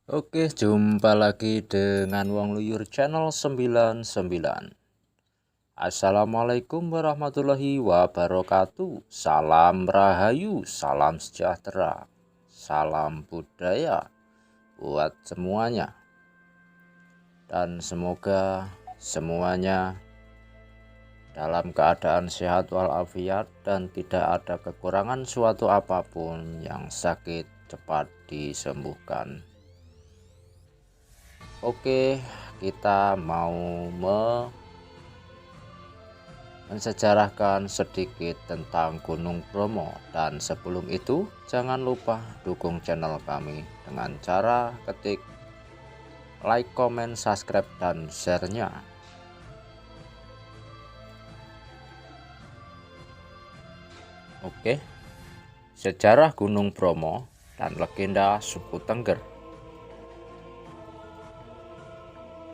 Oke, jumpa lagi dengan Wong Luyur Channel 99. Assalamualaikum warahmatullahi wabarakatuh. Salam rahayu, salam sejahtera, salam budaya buat semuanya. Dan semoga semuanya dalam keadaan sehat walafiat dan tidak ada kekurangan suatu apapun, yang sakit cepat disembuhkan. Oke, kita mau mensejarahkan sedikit tentang Gunung Bromo. Dan sebelum itu, jangan lupa dukung channel kami dengan cara ketik like, comment, subscribe, dan share-nya. Oke, sejarah Gunung Bromo dan legenda suku Tengger.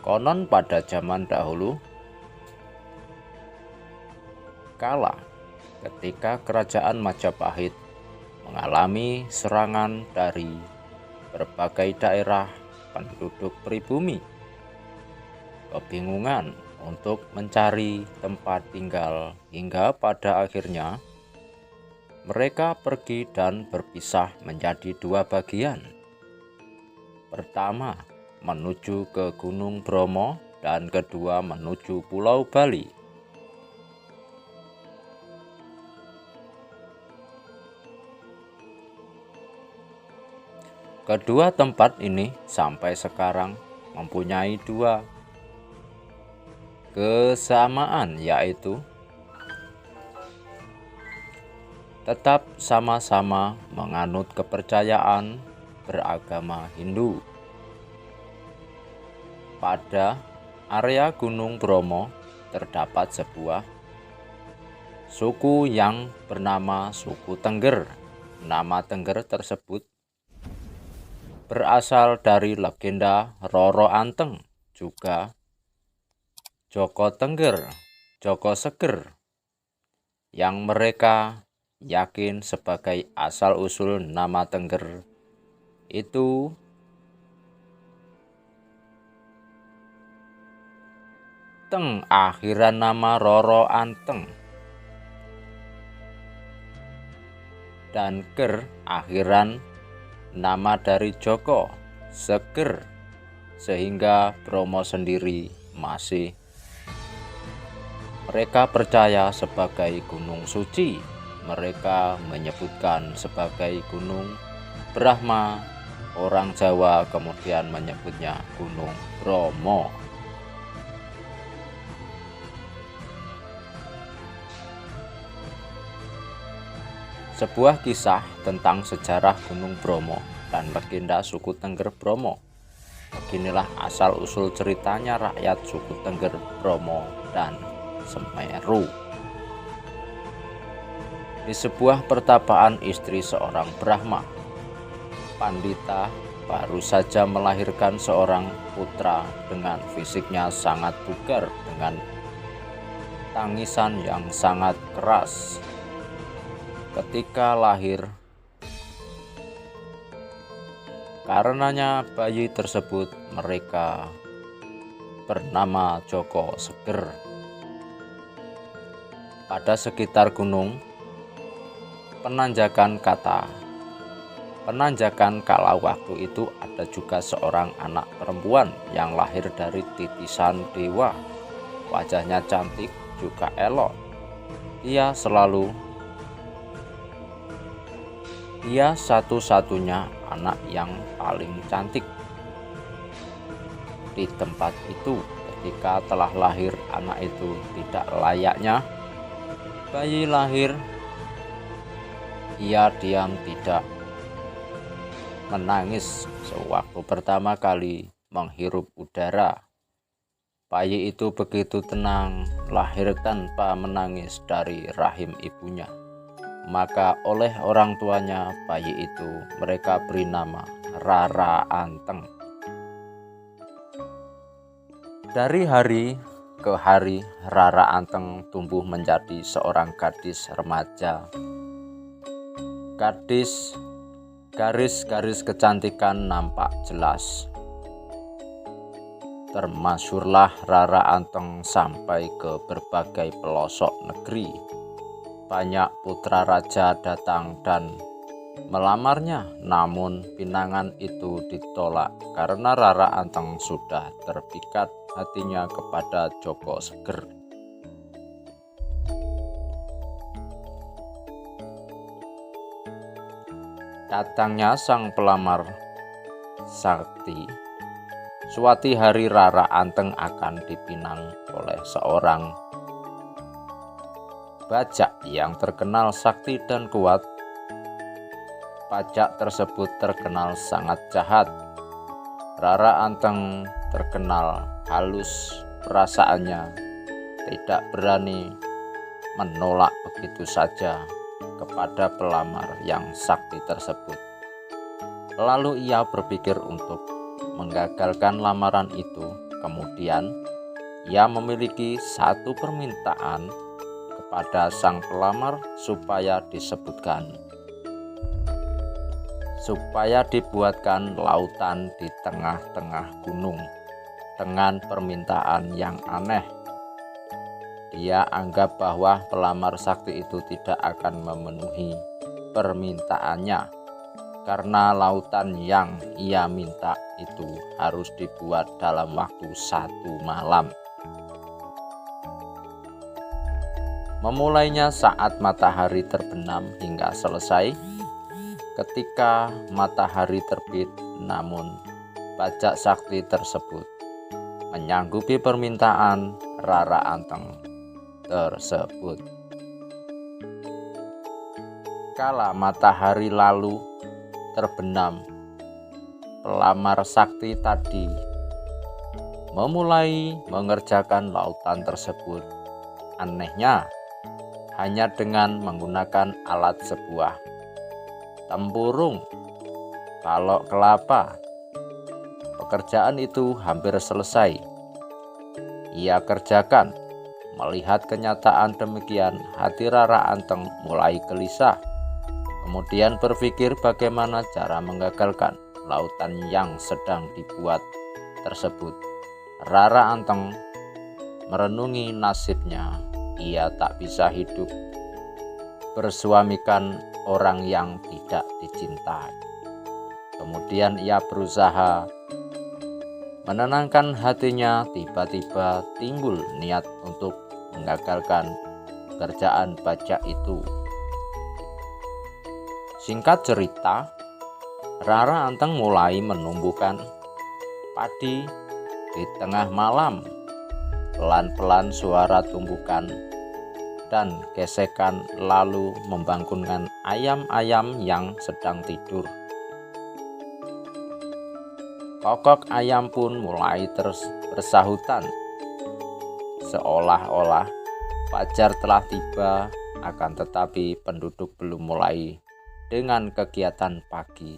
Konon pada zaman dahulu kala, ketika kerajaan Majapahit mengalami serangan dari berbagai daerah penduduk pribumi, kebingungan untuk mencari tempat tinggal hingga pada akhirnya mereka pergi dan berpisah menjadi dua bagian. Pertama, menuju ke Gunung Bromo, dan kedua menuju Pulau Bali. Kedua tempat ini sampai sekarang mempunyai dua kesamaan, yaitu tetap sama-sama menganut kepercayaan beragama Hindu. Pada area Gunung Bromo terdapat sebuah suku yang bernama suku Tengger. Nama Tengger tersebut berasal dari legenda Roro Anteng, juga Joko Tengger, Joko Seger, yang mereka yakin sebagai asal-usul nama Tengger itu Teng, akhiran nama Roro Anteng, dan Ger, akhiran nama dari Joko Seger, sehingga Bromo sendiri masih mereka percaya sebagai gunung suci. Mereka menyebutkan sebagai Gunung Brahma. Orang Jawa kemudian menyebutnya Gunung Bromo. Sebuah kisah tentang sejarah Gunung Bromo dan legenda suku Tengger Bromo. Beginilah asal-usul ceritanya rakyat suku Tengger Bromo dan Semeru. Di sebuah pertapaan istri seorang Brahma, Pandita baru saja melahirkan seorang putra dengan fisiknya sangat bugar, dengan tangisan yang sangat keras. Ketika lahir, karenanya bayi tersebut mereka bernama Joko Seger. Pada sekitar gunung penanjakan kala waktu itu ada juga seorang anak perempuan yang lahir dari titisan dewa. Wajahnya cantik juga elok. Ia satu-satunya anak yang paling cantik di tempat itu. Ketika telah lahir, anak itu tidak layaknya bayi lahir. Ia diam, tidak menangis sewaktu pertama kali menghirup udara. Bayi itu begitu tenang, lahir tanpa menangis dari rahim ibunya. Maka oleh orang tuanya bayi itu mereka beri nama Rara Anteng. Dari hari ke hari Rara Anteng tumbuh menjadi seorang gadis remaja. Gadis Garis-garis kecantikan nampak jelas. Termasyurlah Rara Anteng sampai ke berbagai pelosok negeri. Banyak putra raja datang dan melamarnya, namun pinangan itu ditolak karena Rara Anteng sudah terpikat hatinya kepada Joko Seger. Datangnya sang pelamar sakti. Suatu hari Rara Anteng akan dipinang oleh seorang bajak yang terkenal sakti dan kuat. Bajak tersebut terkenal sangat jahat. Rara Anteng terkenal halus perasaannya, tidak berani menolak begitu saja kepada pelamar yang sakti tersebut. Lalu ia berpikir untuk menggagalkan lamaran itu. Kemudian ia memiliki satu permintaan kepada sang pelamar supaya dibuatkan lautan di tengah-tengah gunung. Dengan permintaan yang aneh, dia anggap bahwa pelamar sakti itu tidak akan memenuhi permintaannya, karena lautan yang ia minta itu harus dibuat dalam waktu 1 malam. Memulainya saat matahari terbenam hingga selesai ketika matahari terbit, namun bajak sakti tersebut menyanggupi permintaan Rara Anteng tersebut. Kala matahari lalu terbenam, pelamar sakti tadi memulai mengerjakan lautan tersebut. Anehnya, hanya dengan menggunakan alat sebuah tempurung balok kelapa, pekerjaan itu hampir selesai. Ia kerjakan. Melihat kenyataan demikian, hati Rara Anteng mulai gelisah. Kemudian berpikir bagaimana cara menggagalkan lautan yang sedang dibuat tersebut. Rara Anteng merenungi nasibnya. Ia tak bisa hidup bersuamikan orang yang tidak dicintai. Kemudian ia berusaha menenangkan hatinya. Tiba-tiba timbul niat untuk menggagalkan pekerjaan bajak itu. Singkat cerita, Rara Anteng mulai menumbuhkan padi di tengah malam. Pelan-pelan suara tumbukan dan gesekan lalu membangunkan ayam-ayam yang sedang tidur. Kokok ayam pun mulai terus bersahutan, seolah-olah fajar telah tiba. Akan tetapi penduduk belum mulai dengan kegiatan pagi.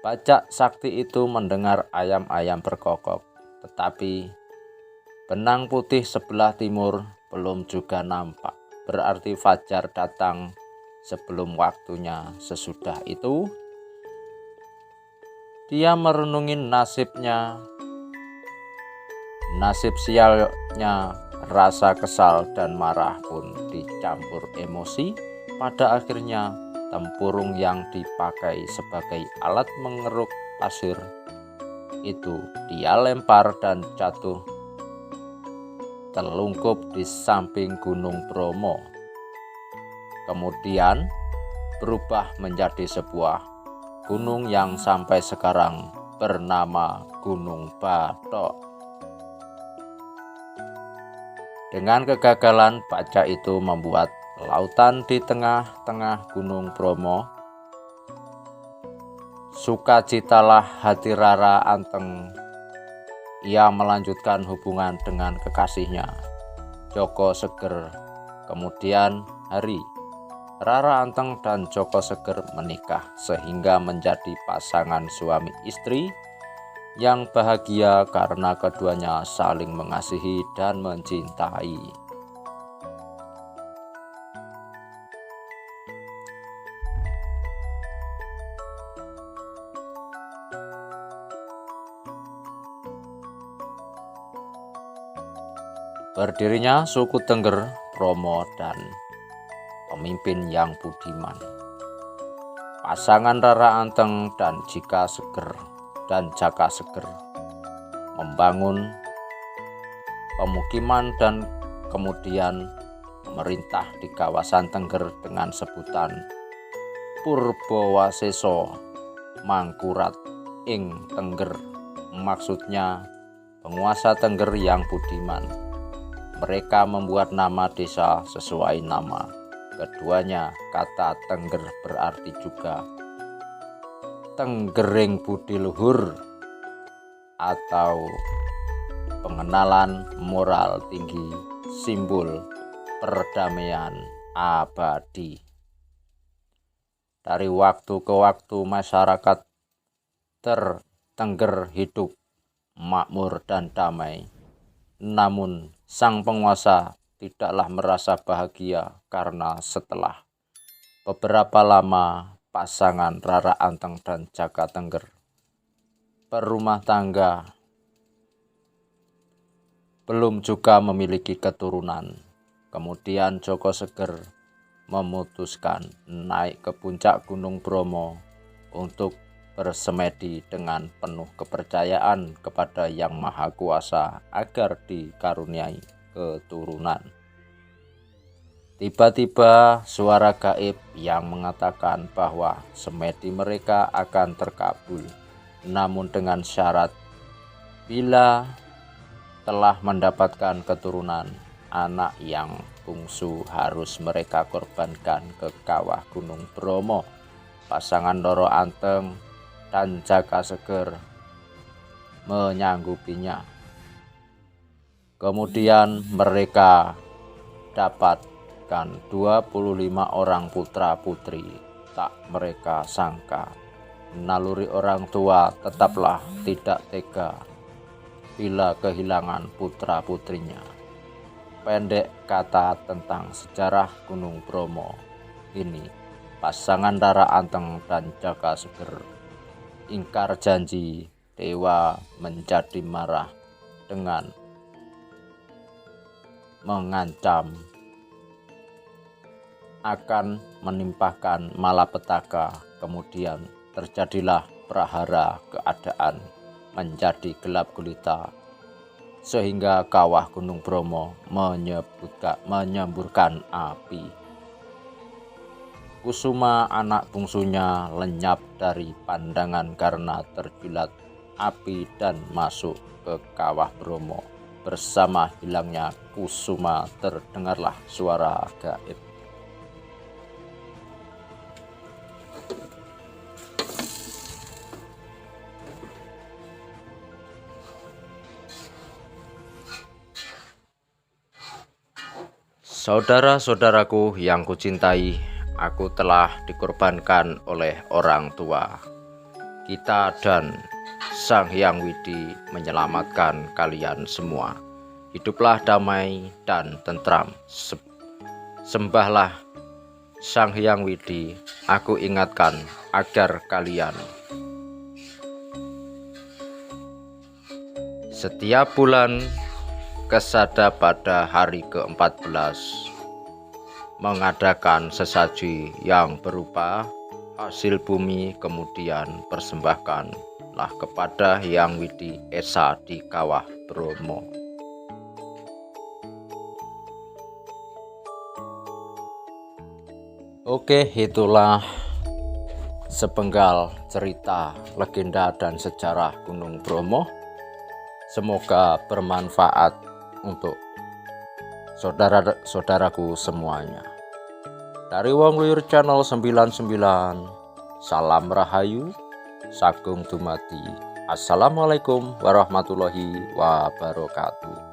Bajak sakti itu mendengar ayam-ayam berkokok, tetapi benang putih sebelah timur belum juga nampak. Berarti fajar datang sebelum waktunya. Sesudah itu dia merenungi nasibnya. Nasib sialnya, rasa kesal dan marah pun dicampur emosi. Pada akhirnya tempurung yang dipakai sebagai alat mengeruk pasir itu dia lempar dan jatuh terlungkup di samping Gunung Bromo. Kemudian berubah menjadi sebuah gunung yang sampai sekarang bernama Gunung Batok. Dengan kegagalan bajak itu membuat lautan di tengah-tengah Gunung Bromo, sukacitalah hati Rara Anteng. Ia melanjutkan hubungan dengan kekasihnya, Joko Seger. Kemudian hari, Rara Anteng dan Joko Seger menikah sehingga menjadi pasangan suami istri yang bahagia karena keduanya saling mengasihi dan mencintai. berdirinya suku Tengger, Bromo, dan pemimpin yang budiman. Pasangan Rara Anteng dan Jaka Seger membangun pemukiman dan kemudian memerintah di kawasan Tengger dengan sebutan Purbawaseso Mangkurat ing Tengger, maksudnya penguasa Tengger yang budiman. Mereka membuat nama desa sesuai nama keduanya. Kata Tengger berarti juga Tenggering Budi Luhur atau pengenalan moral tinggi, simbol perdamaian abadi. Dari waktu ke waktu masyarakat Tengger hidup makmur dan damai. Namun sang penguasa tidaklah merasa bahagia karena setelah beberapa lama pasangan Rara Anteng dan Jaka Tengger berumah tangga, belum juga memiliki keturunan. Kemudian Jaka Seger memutuskan naik ke puncak Gunung Bromo untuk bersemedi dengan penuh kepercayaan kepada Yang Maha Kuasa agar dikaruniai keturunan. Tiba-tiba suara gaib yang mengatakan bahwa semedi mereka akan terkabul, namun dengan syarat bila telah mendapatkan keturunan, anak yang bungsu harus mereka korbankan ke kawah Gunung Bromo. Pasangan Rara Anteng dan Jaka Seger menyanggupinya. Kemudian mereka dapatkan 25 orang putra putri. Tak mereka sangka, naluri orang tua tetaplah tidak tega bila kehilangan putra putrinya. Pendek kata tentang sejarah Gunung Bromo ini, pasangan Rara Anteng dan Jaka Seger ingkar janji. Dewa menjadi marah dengan mengancam akan menimpakan malapetaka. Kemudian terjadilah prahara, keadaan menjadi gelap gulita sehingga kawah Gunung Bromo menyemburkan api. Kusuma anak bungsunya lenyap dari pandangan karena terjilat api dan masuk ke kawah Bromo. Bersama hilangnya Kusuma terdengarlah suara gaib. Saudara-saudaraku yang kucintai, aku telah dikorbankan oleh orang tua kita dan Sang Hyang Widi menyelamatkan kalian semua. Hiduplah damai dan tentram. Sembahlah Sang Hyang Widi. Aku ingatkan agar kalian setiap bulan Kesada pada hari ke-14 mengadakan sesaji yang berupa hasil bumi, kemudian persembahkanlah kepada Hyang Widi Esa di kawah Bromo. Oke, itulah sepenggal cerita legenda dan sejarah Gunung Bromo. Semoga bermanfaat untuk saudara-saudaraku semuanya. Dari Wong Luyur Channel 99, salam rahayu, sagung dumadi. Assalamualaikum warahmatullahi wabarakatuh.